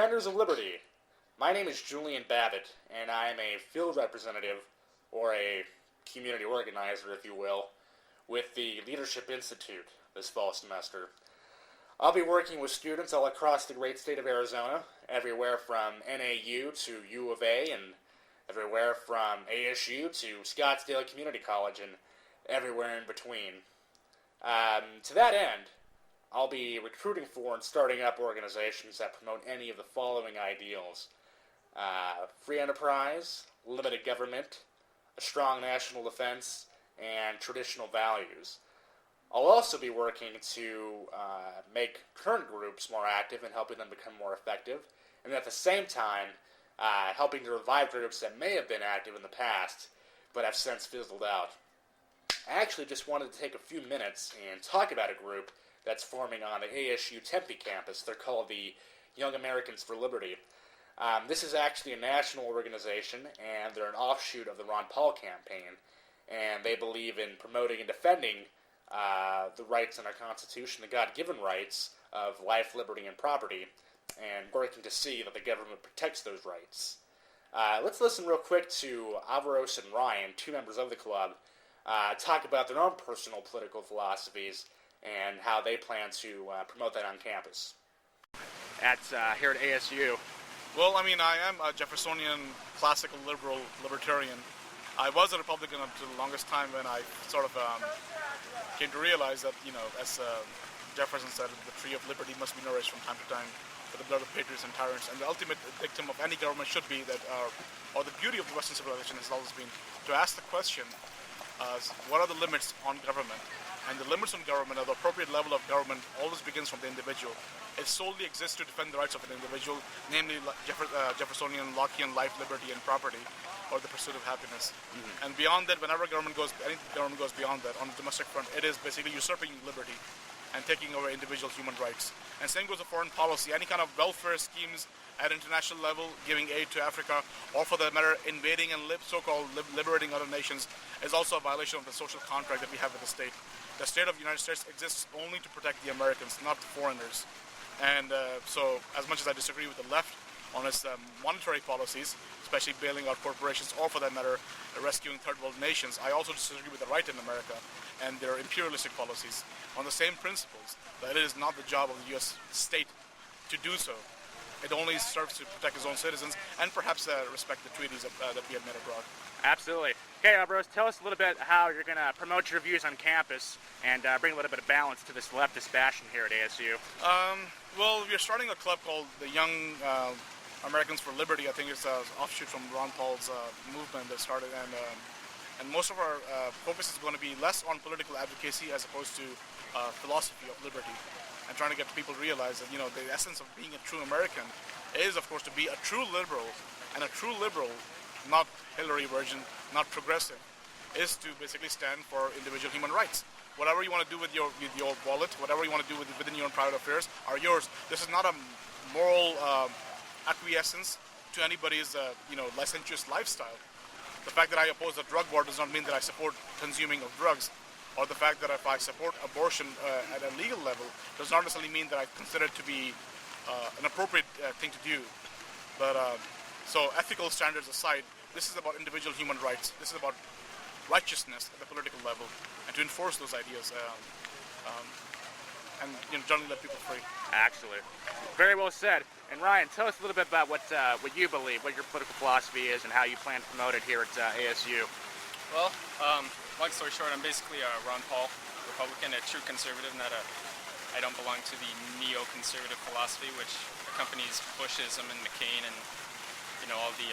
Defenders of Liberty. My name is Julian Babbitt, and I am a field representative, or a community organizer, if you will, with the Leadership Institute this fall semester. I'll be working with students all across the great state of Arizona, everywhere from NAU to U of A, and everywhere from ASU to Scottsdale Community College, and everywhere in between. To that end, I'll be recruiting for and starting up organizations that promote any of the following ideals. Free enterprise, limited government, a strong national defense, and traditional values. I'll also be working to make current groups more active and helping them become more effective, and at the same time, helping to revive groups that may have been active in the past, but have since fizzled out. I actually just wanted to take a few minutes and talk about a group that's forming on the ASU Tempe campus. They're called the Young Americans for Liberty. This is actually a national organization, and they're an offshoot of the Ron Paul campaign, and they believe in promoting and defending the rights in our Constitution, the God-given rights of life, liberty, and property, and working to see that the government protects those rights. Let's listen real quick to Alvaros and Ryan, two members of the club, talk about their own personal political philosophies and how they plan to promote that on campus. Here at ASU. Well, I am a Jeffersonian classical liberal libertarian. I was a Republican up to the longest time when I sort of came to realize that, as Jefferson said, the tree of liberty must be nourished from time to time with the blood of patriots and tyrants. And the ultimate dictum of any government should be that, or the beauty of the Western civilization has always been to ask the question, what are the limits on government? And the limits on government, or the appropriate level of government, always begins from the individual. It solely exists to defend the rights of an individual, namely Jeffersonian, Lockean life, liberty, and property, or the pursuit of happiness. Mm-hmm. And beyond that, whenever any government goes beyond that, on the domestic front, it is basically usurping liberty and taking away individual human rights. And same goes to foreign policy. Any kind of welfare schemes at international level, giving aid to Africa, or for that matter, invading and so-called liberating other nations, is also a violation of the social contract that we have with the state. The state of the United States exists only to protect the Americans, not the foreigners. And so, as much as I disagree with the left on its monetary policies, especially bailing out corporations, or for that matter, rescuing third world nations, I also disagree with the right in America and their imperialistic policies on the same principles, that it is not the job of the U.S. state to do so. It only serves to protect its own citizens and perhaps respect the treaties that we have made abroad. Absolutely. Okay, Alvaros, tell us a little bit how you're going to promote your views on campus and bring a little bit of balance to this leftist bastion here at ASU. Well, we're starting a club called the Young Americans for Liberty. I think it's an offshoot from Ron Paul's movement that started, and most of our focus is going to be less on political advocacy as opposed to philosophy of liberty, and trying to get people to realize that, the essence of being a true American is, of course, to be a true liberal, and a true liberal, not Hillary version, not progressive, is to basically stand for individual human rights. Whatever you want to do with your wallet, whatever you want to do within your own private affairs are yours. This is not a moral acquiescence to anybody's licentious lifestyle. The fact that I oppose the drug war does not mean that I support consuming of drugs, or the fact that if I support abortion at a legal level does not necessarily mean that I consider it to be an appropriate thing to do. But so ethical standards aside, this is about individual human rights. This is about righteousness at the political level, and to enforce those ideas and generally let people free. Actually, very well said. And Ryan, tell us a little bit about what you believe, what your political philosophy is, and how you plan to promote it here at ASU. Well, long story short, I'm basically a Ron Paul Republican, a true conservative. I don't belong to the neo-conservative philosophy, which accompanies Bushism and McCain and all the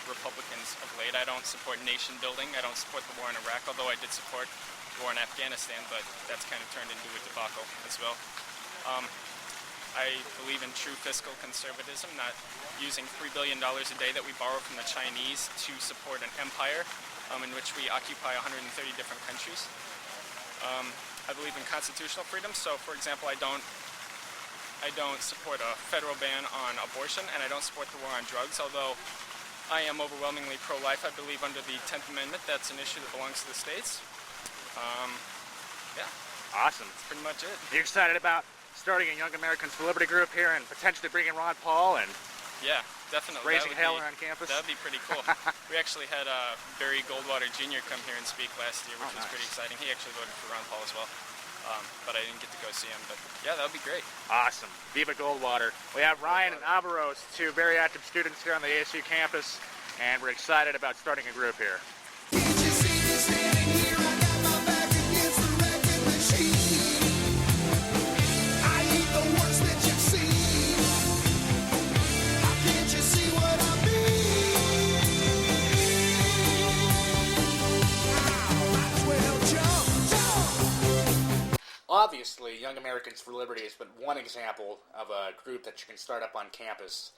Republicans of late. I don't support nation building. I don't support the war in Iraq, although I did support the war in Afghanistan, but that's kind of turned into a debacle as well. I believe in true fiscal conservatism, not using $3 billion a day that we borrow from the Chinese to support an empire in which we occupy 130 different countries. I believe in constitutional freedom, so for example, I don't support a federal ban on abortion, and I don't support the war on drugs, although I am overwhelmingly pro-life. I believe under the 10th Amendment that's an issue that belongs to the states. Yeah. Awesome. That's pretty much it. You're excited about starting a Young Americans for Liberty group here and potentially bringing Ron Paul and Yeah, definitely. raising hell on campus? That would be pretty cool. We actually had Barry Goldwater Jr. come here and speak last year, which was pretty exciting. He actually voted for Ron Paul as well, but I didn't get to go see him. But yeah, that would be great. Awesome. Viva Goldwater. We have Ryan and Alvaros, two very active students here on the ASU campus, and we're excited about starting a group here. Obviously, Young Americans for Liberty is but one example of a group that you can start up on campus.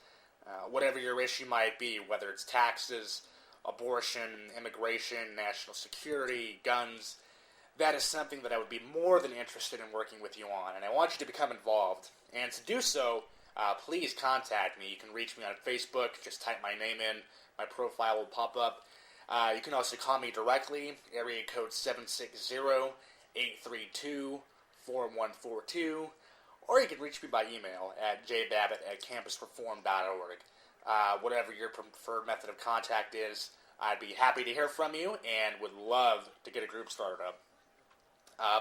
Whatever your issue might be, whether it's taxes, abortion, immigration, national security, guns, that is something that I would be more than interested in working with you on, and I want you to become involved. And to do so, please contact me. You can reach me on Facebook. Just type my name in. My profile will pop up. You can also call me directly, area code 760-832-4142, or you can reach me by email at jbabbitt@campusreform.org. Whatever your preferred method of contact is, I'd be happy to hear from you and would love to get a group started up.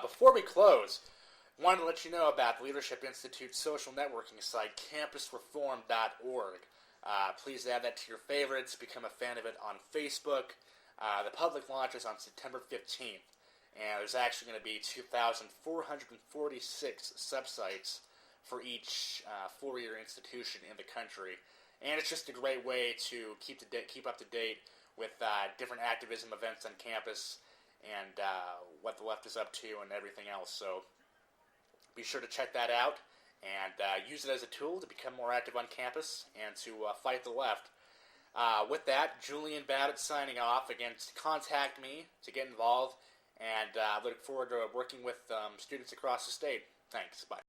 Before we close, I wanted to let you know about the Leadership Institute's social networking site, campusreform.org. Please add that to your favorites. Become a fan of it on Facebook. The public launch is on September 15th. And there's actually going to be 2,446 subsites for each four-year institution in the country. And it's just a great way to keep up to date with different activism events on campus and what the left is up to and everything else. So be sure to check that out and use it as a tool to become more active on campus and to fight the left. With that, Julian Babbitt signing off. Again, contact me to get involved. And look forward to working with students across the state. Thanks. Bye.